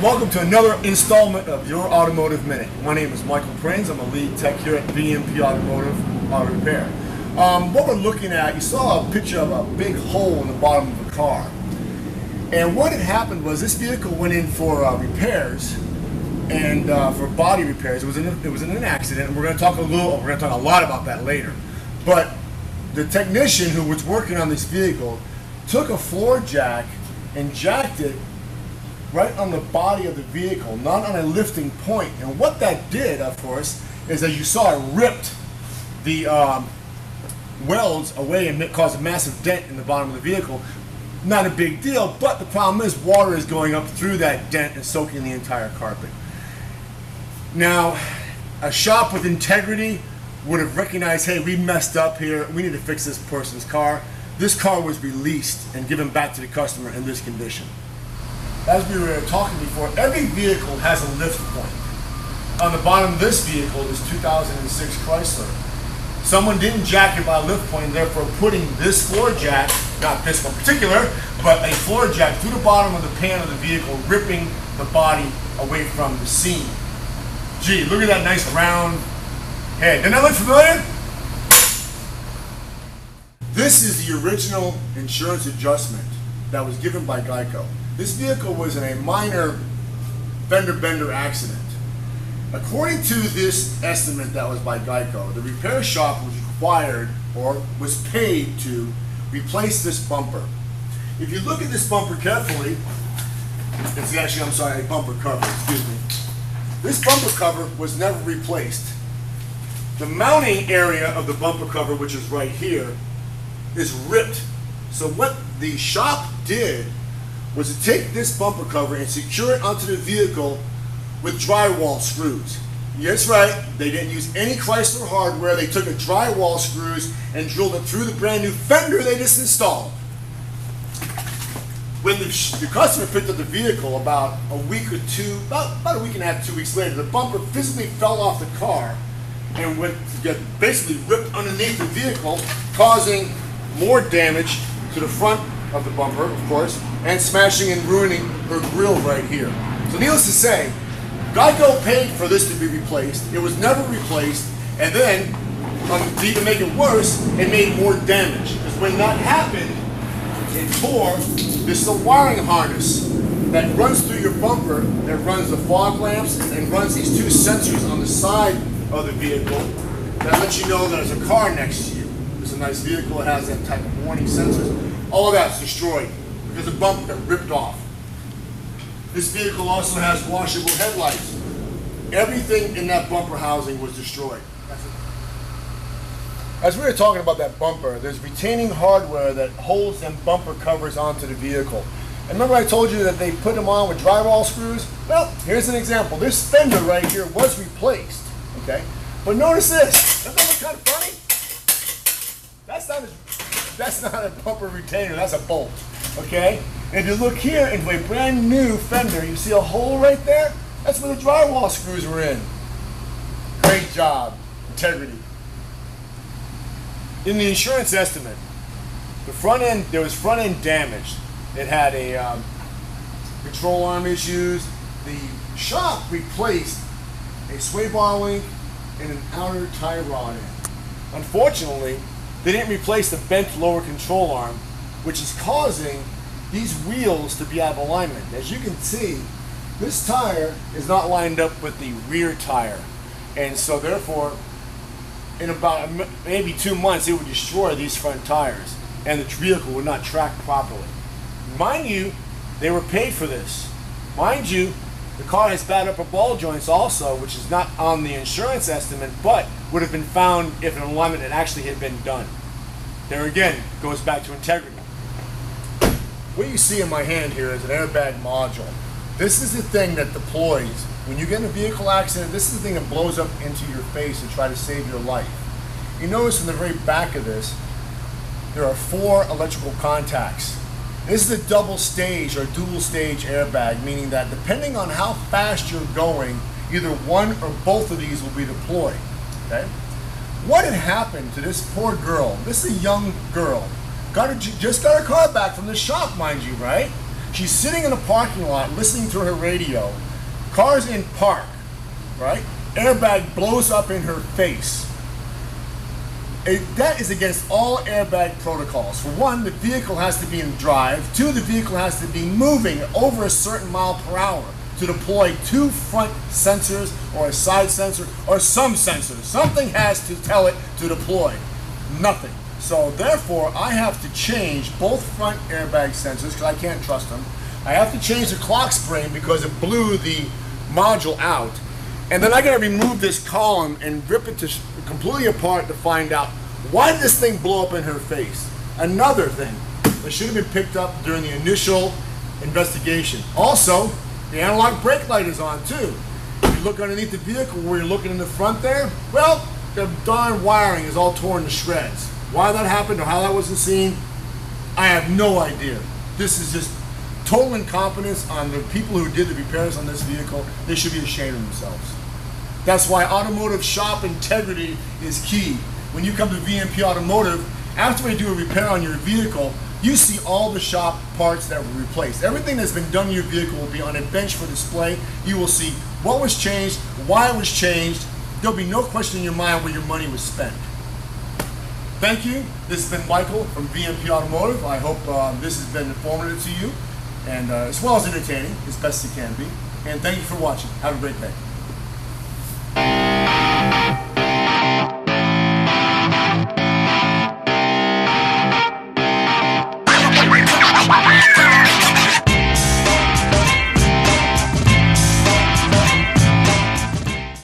Welcome to another installment of your Automotive Minute. My name is Michael Prinz. I'm a lead tech here at BMP Automotive Auto Repair. What we're looking at, you saw a picture of a big hole in the bottom of a car. And what had happened was this vehicle went in for repairs and for body repairs. It was in an accident, and we're going to talk a lot about that later. But the technician who was working on this vehicle took a floor jack and jacked it right on the body of the vehicle, not on a lifting point. And what that did, of course, is as you saw, it ripped the welds away and caused a massive dent in the bottom of the vehicle. Not a big deal, but the problem is water is going up through that dent and soaking the entire carpet. Now, a shop with integrity would have recognized, hey, we messed up here, we need to fix this person's car. This car was released and given back to the customer in this condition. As we were talking before, every vehicle has a lift point. On the bottom of this vehicle is 2006 Chrysler. Someone didn't jack it by a lift point, and therefore putting this floor jack, not this one in particular, but a floor jack through the bottom of the pan of the vehicle, ripping the body away from the seam. Gee, look at that nice round head. Doesn't that look familiar? This is the original insurance adjustment that was given by Geico. This vehicle was in a minor fender bender accident. According to this estimate that was by Geico, the repair shop was required or was paid to replace this bumper. If you look at this bumper carefully, it's actually, a bumper cover, excuse me. This bumper cover was never replaced. The mounting area of the bumper cover, which is right here, is ripped. So what the shop did was to take this bumper cover and secure it onto the vehicle with drywall screws. Yes, right, they didn't use any Chrysler hardware. They took the drywall screws and drilled it through the brand new fender they just installed. When the customer picked up the vehicle about a week or two, about a week and a half, 2 weeks later, the bumper physically fell off the car and went to get basically ripped underneath the vehicle, causing more damage to the front of the bumper, of course, and smashing and ruining her grille right here. So needless to say, Geico paid for this to be replaced. It was never replaced, and then, to even make it worse, it made more damage. Because when that happened, it tore this wiring harness that runs through your bumper, that runs the fog lamps, and runs these two sensors on the side of the vehicle that lets you know there's a car next to you. It's a nice vehicle, it has that type of warning sensors. All of that's destroyed because the bumper got ripped off. This vehicle also has washable headlights. Everything in that bumper housing was destroyed. As we were talking about that bumper, there's retaining hardware that holds them bumper covers onto the vehicle. And remember I told you that they put them on with drywall screws? Well, here's an example. This fender right here was replaced, okay? But notice this. Doesn't that look kind of funny? That's not a bumper retainer, that's a bolt, okay? And if you look here into a brand new fender, you see a hole right there? That's where the drywall screws were in. Great job, integrity. In the insurance estimate, there was front end damage. It had a control arm issues. The shop replaced a sway bar link and an outer tie rod end. Unfortunately, they didn't replace the bent lower control arm, which is causing these wheels to be out of alignment. As you can see, this tire is not lined up with the rear tire. And so therefore, in about maybe 2 months, it would destroy these front tires and the vehicle would not track properly. Mind you, they were paid for this. Mind you, the car has bad upper ball joints also, which is not on the insurance estimate, but would have been found if an alignment had actually been done. There again, goes back to integrity. What you see in my hand here is an airbag module. This is the thing that deploys. When you get in a vehicle accident, this is the thing that blows up into your face to try to save your life. You notice in the very back of this, there are 4 electrical contacts. This is a double stage or dual stage airbag, meaning that depending on how fast you're going, either one or both of these will be deployed. Okay? What had happened to this poor girl? This is a young girl. Just got her car back from the shop, mind you, right? She's sitting in a parking lot listening to her radio. Car's in park, right? Airbag blows up in her face. That is against all airbag protocols. For one, the vehicle has to be in drive. Two, the vehicle has to be moving over a certain mile per hour to deploy 2 front sensors or a side sensor or some sensor. Something has to tell it to deploy. Nothing. So therefore, I have to change both front airbag sensors because I can't trust them. I have to change the clock spring because it blew the module out. And then I gotta remove this column and rip it completely apart to find out why did this thing blow up in her face. Another thing that should have been picked up during the initial investigation. Also, the analog brake light is on too. If you look underneath the vehicle where you're looking in the front there, well, the darn wiring is all torn to shreds. Why that happened or how that wasn't seen, I have no idea. This is just total incompetence on the people who did the repairs on this vehicle. They should be ashamed of themselves. That's why automotive shop integrity is key. When you come to VMP Automotive, after we do a repair on your vehicle, you see all the shop parts that were replaced. Everything that's been done in your vehicle will be on a bench for display. You will see what was changed, why it was changed. There'll be no question in your mind where your money was spent. Thank you. This has been Michael from VMP Automotive. I hope this has been informative to you and as well as entertaining as best it can be. And thank you for watching. Have a great day.